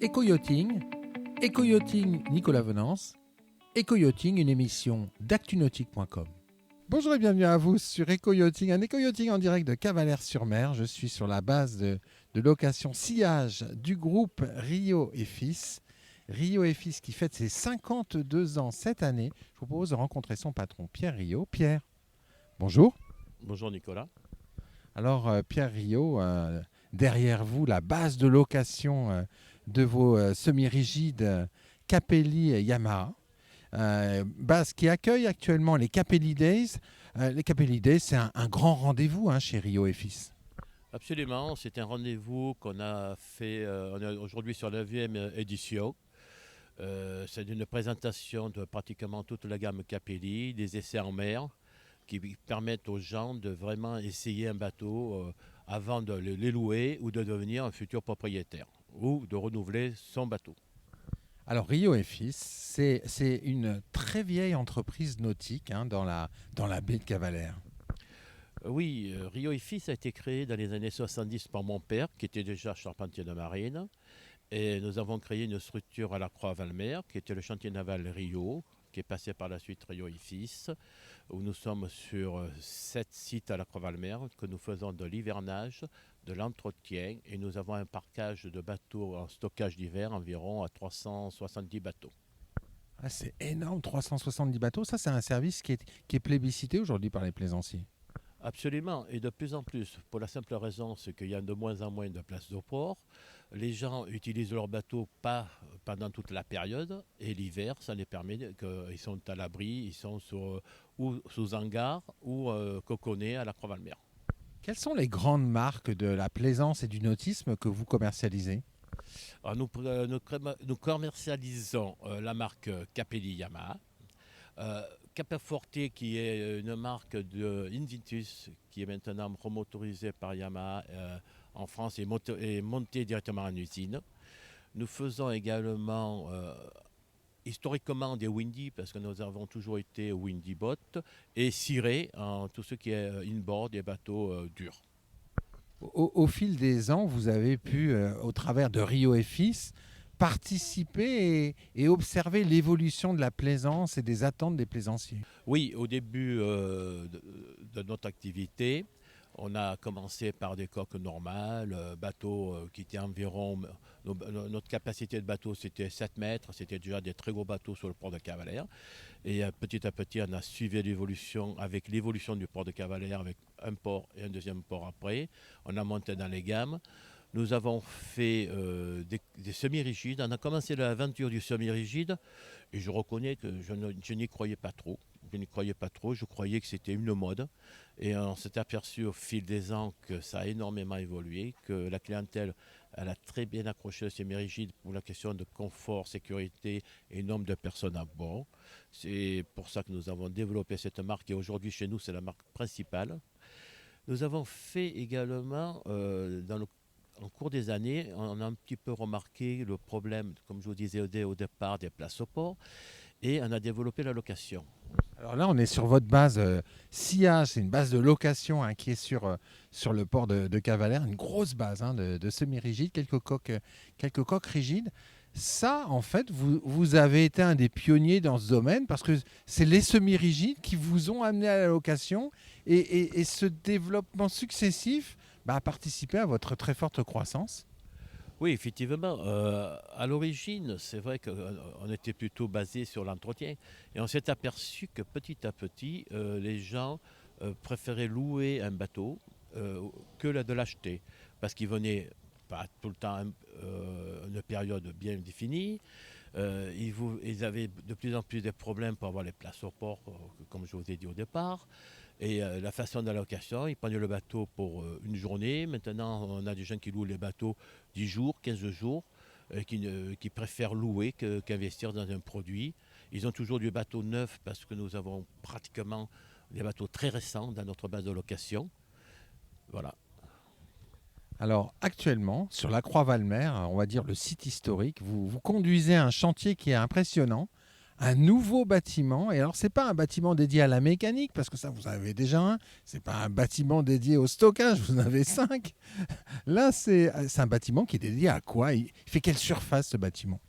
Éco-yachting, Éco-yachting Nicolas Venance, Éco-yachting, une émission d'actunautique.com. Bonjour et bienvenue à vous sur Éco-yachting, un éco-yachting en direct de Cavalère-sur-Mer. Je suis sur la base de location sillage du groupe Rio et Fils. Rio et Fils qui fête ses 52 ans cette année. Je vous propose de rencontrer son patron Pierre Rio. Pierre, bonjour. Bonjour Nicolas. Alors Pierre Rio, derrière vous, la base de location de vos semi-rigides Capelli et Yamaha. Base qui accueille actuellement les Capelli Days. Les Capelli Days, c'est un grand rendez-vous chez Rio et Fils. Absolument, c'est un rendez-vous qu'on a fait, on est aujourd'hui sur la 9e édition. C'est une présentation de pratiquement toute la gamme Capelli, des essais en mer, qui permettent aux gens de vraiment essayer un bateau avant de les louer ou de devenir un futur propriétaire ou de renouveler son bateau. Alors Rio et Fils, c'est une très vieille entreprise nautique dans la baie de Cavalère. Oui, Rio et Fils a été créé dans les années 70 par mon père, qui était déjà charpentier de marine. Et nous avons créé une structure à la Croix-Valmer, qui était le chantier naval Rio, qui est passé par la suite Rio et Fils, où nous sommes sur 7 sites à la Croix-Valmer, que nous faisons de l'hivernage, de l'entretien, et nous avons un parcage de bateaux en stockage d'hiver environ à 370 bateaux. Ah, c'est énorme, 370 bateaux. Ça, c'est un service qui est plébiscité aujourd'hui par les plaisanciers. Absolument, et de plus en plus, pour la simple raison, c'est qu'il y a de moins en moins de places de port. Les gens utilisent leurs bateaux pas pendant toute la période, et l'hiver, ça les permet qu'ils sont à l'abri, ils sont ou sous hangar ou coconnés à la Croix-Valmer. Quelles sont les grandes marques de la plaisance et du nautisme que vous commercialisez ? Alors nous commercialisons la marque Capelli Yamaha, Capaforte qui est une marque de Invictus qui est maintenant remotorisée par Yamaha en France et montée directement en usine. Nous faisons également historiquement des Windy parce que nous avons toujours été Windy Boat et ciré en tout ce qui est inboard des bateaux durs. Au fil des ans, vous avez pu, au travers de Rio et Fils, participer et observer l'évolution de la plaisance et des attentes des plaisanciers. Oui, au début de notre activité, on a commencé par des coques normales, bateaux qui étaient environ... Notre capacité de bateau, c'était 7 mètres. C'était déjà des très gros bateaux sur le port de Cavalère. Et petit à petit, on a suivi l'évolution avec l'évolution du port de Cavalère, avec un port et un deuxième port après. On a monté dans les gammes. Nous avons fait des semi-rigides. On a commencé l'aventure du semi-rigide. Et je reconnais que je n'y croyais pas trop. Je croyais que c'était une mode. Et on s'est aperçu au fil des ans que ça a énormément évolué, que la clientèle elle a très bien accroché au semi-rigide pour la question de confort, sécurité et nombre de personnes à bord. C'est pour ça que nous avons développé cette marque et aujourd'hui chez nous c'est la marque principale. Nous avons fait également, en cours des années, on a un petit peu remarqué le problème, comme je vous disais au départ, des places au port et on a développé la location. Alors là, on est sur votre base sillage, c'est une base de location qui est sur le port de Cavalère, une grosse base de semi-rigide, quelques coques rigides. Ça, en fait, vous avez été un des pionniers dans ce domaine parce que c'est les semi-rigides qui vous ont amené à la location et ce développement successif a participé à votre très forte croissance. Oui, effectivement. À l'origine, c'est vrai qu'on était plutôt basé sur l'entretien. Et on s'est aperçu que petit à petit, les gens préféraient louer un bateau que de l'acheter. Parce qu'ils venaient pas tout le temps une période bien définie. Ils avaient de plus en plus de problèmes pour avoir les places au port, comme je vous ai dit au départ. Et la façon d'allocation, ils prenaient le bateau pour une journée. Maintenant, on a des gens qui louent les bateaux 10 jours, 15 jours, qui préfèrent louer qu'investir dans un produit. Ils ont toujours du bateau neuf parce que nous avons pratiquement des bateaux très récents dans notre base de location. Voilà. Alors actuellement, sur la Croix-Valmer, on va dire le site historique, vous conduisez un chantier qui est impressionnant un nouveau bâtiment. Et alors, c'est pas un bâtiment dédié à la mécanique, parce que ça, vous en avez déjà un. C'est pas un bâtiment dédié au stockage, vous en avez 5. Là, c'est un bâtiment qui est dédié à quoi? Il fait quelle surface, ce bâtiment?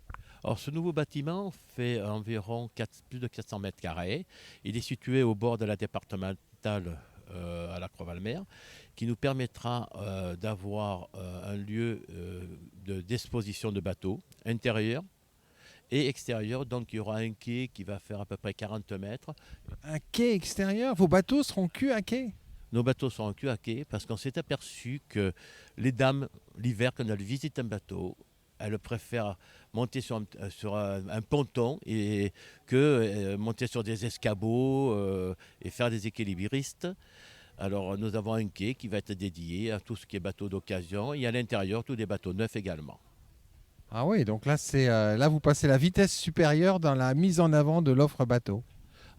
Alors, ce nouveau bâtiment fait environ plus de 400 mètres carrés. Il est situé au bord de la départementale à la Croix-Valmer, qui nous permettra d'avoir un lieu d'exposition de bateaux intérieur et extérieur. Donc, il y aura un quai qui va faire à peu près 40 mètres. Un quai extérieur? Vos bateaux seront cul à quai? Nos bateaux sont en queue à quai parce qu'on s'est aperçu que les dames, l'hiver, quand elles visitent un bateau, elles préfèrent monter sur un ponton et que monter sur des escabeaux et faire des équilibristes. Alors nous avons un quai qui va être dédié à tout ce qui est bateau d'occasion et à l'intérieur tous des bateaux neufs également. Ah oui, donc là, là, vous passez la vitesse supérieure dans la mise en avant de l'offre bateau.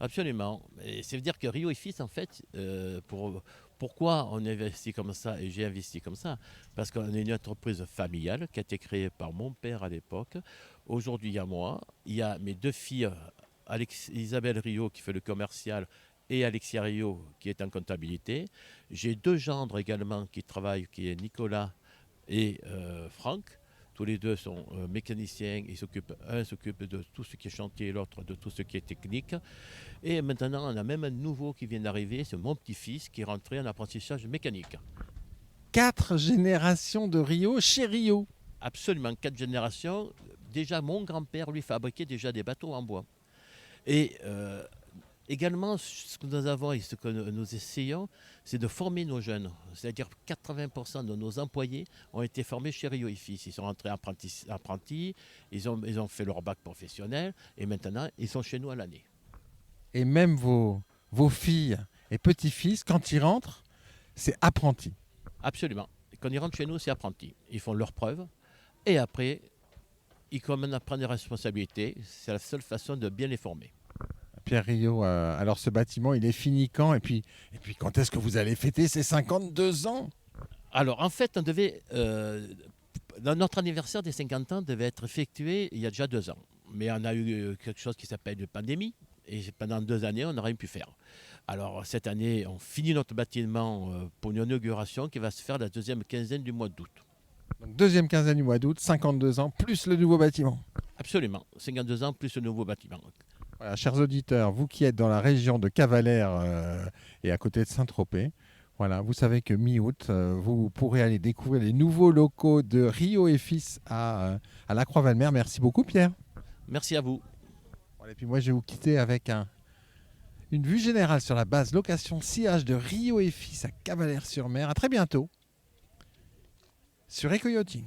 Absolument. Et ça veut dire que Rio et Fils, en fait, pourquoi on investit comme ça et j'ai investi comme ça? Parce qu'on est une entreprise familiale qui a été créée par mon père à l'époque. Aujourd'hui, il y a moi, il y a mes deux filles, Isabelle Rio qui fait le commercial et Alexia Rio qui est en comptabilité. J'ai deux gendres également qui travaillent, qui est Nicolas et Franck. Tous les deux sont mécaniciens. Un s'occupe de tout ce qui est chantier, l'autre de tout ce qui est technique. Et maintenant, on a même un nouveau qui vient d'arriver, c'est mon petit-fils qui est rentré en apprentissage mécanique. 4 générations de Rio chez Rio. Absolument, 4 générations. Déjà, mon grand-père, lui, fabriquait déjà des bateaux en bois. Et également, ce que nous avons et ce que nous essayons, c'est de former nos jeunes. C'est-à-dire 80% de nos employés ont été formés chez Rio et Fils. Ils sont rentrés apprentis, ils ont fait leur bac professionnel et maintenant, ils sont chez nous à l'année. Et même vos filles et petits-fils, quand ils rentrent, c'est apprenti. Absolument. Quand ils rentrent chez nous, c'est apprentis. Ils font leurs preuves et après, ils commencent à prendre des responsabilités. C'est la seule façon de bien les former. Pierre Rio, alors ce bâtiment, il est fini quand? Et puis quand est-ce que vous allez fêter ces 52 ans? Alors, en fait, notre anniversaire des 50 ans devait être effectué il y a déjà 2 ans. Mais on a eu quelque chose qui s'appelle une pandémie. Et pendant 2 années, on n'a rien pu faire. Alors, cette année, on finit notre bâtiment pour une inauguration qui va se faire la deuxième quinzaine du mois d'août. Donc, deuxième quinzaine du mois d'août, 52 ans, plus le nouveau bâtiment. Absolument. 52 ans plus le nouveau bâtiment. Voilà, chers auditeurs, vous qui êtes dans la région de Cavalère et à côté de Saint-Tropez, voilà, vous savez que mi-août, vous pourrez aller découvrir les nouveaux locaux de Rio et Fils à la Croix-Valmer. Merci beaucoup, Pierre. Merci à vous. Voilà, et puis moi, je vais vous quitter avec une vue générale sur la base location sillage de Rio et Fils à Cavalère-sur-Mer. À très bientôt sur Eco Yachting.